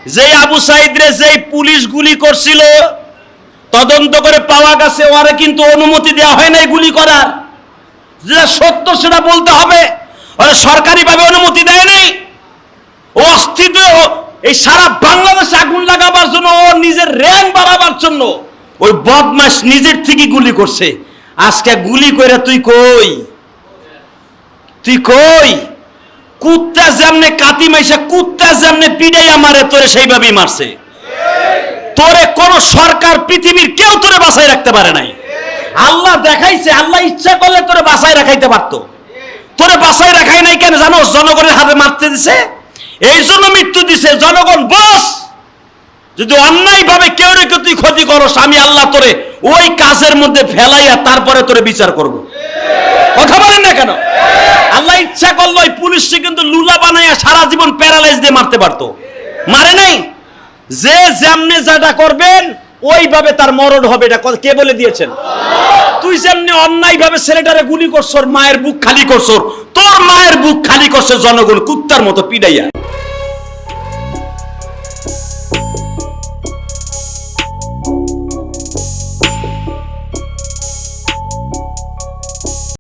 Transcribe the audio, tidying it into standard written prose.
যে আবু সাইদরে যেই পুলিশ গুলি করছিল তদন্ত করে পাওয়া গেছে ওরে কিন্তু অনুমতি দেওয়া হয় নাই গুলি করার। যেটা সত্য সেটা বলতে হবে। ওরা সরকারিভাবে অনুমতি দেয় নাই। ও অস্থিত এই সারা বাংলাদেশে আগুন লাগাবার জন্য, ও নিজের র্যাঙ্ক বাড়াবার জন্য ওই বদমাশ নিজের থেকে গুলি করছে। আজকে গুলি করে তুই কই? তুই কই? কুত্তা যেমনে কাতি মাইসা কুত্তা যেমনে পিড়াইয়া মারে তোরে সেইভাবেই মারছে। তোরে কোন সরকার পৃথিবীর কেউ তোরে বাঁচাই রাখতে পারে নাই। আল্লাহ দেখাইছে, আল্লাহ ইচ্ছা করলে তোরে বাঁচাই রাখাইতে পারতো। তোরে বাঁচাই রাখাই নাই কেন জানো? জনগণের হাতে মারতে দিছে, এই জন্য মৃত্যু দিছে। জনগণ বস, যদি অন্যায় ভাবে কেউ রেখে তুই ক্ষতি করস, আমি আল্লাহ তোরে ওই কাজের মধ্যে ফেলাইয়া তারপরে তোরে বিচার করব। কথা বলেন না কেন? আল্লাহ ইচ্ছা করলো ওই পুলিশকে কিন্তু লুলা বানাইয়া সারা জীবন প্যারালাইজ দিয়ে মারতে পারতো, মারে নাই। যে যেমনে যেটা করবেন ওইভাবে তার মরণ হবে। এটা কে বলে দিয়েছেন? তুই যেমনি অন্যায় ভাবে ছেলেটারে গুলি করছর, মায়ের বুক খালি করছর, তোর মায়ের বুক খালি করছে জনগণ কুত্তার মতো পিড়াইয়া।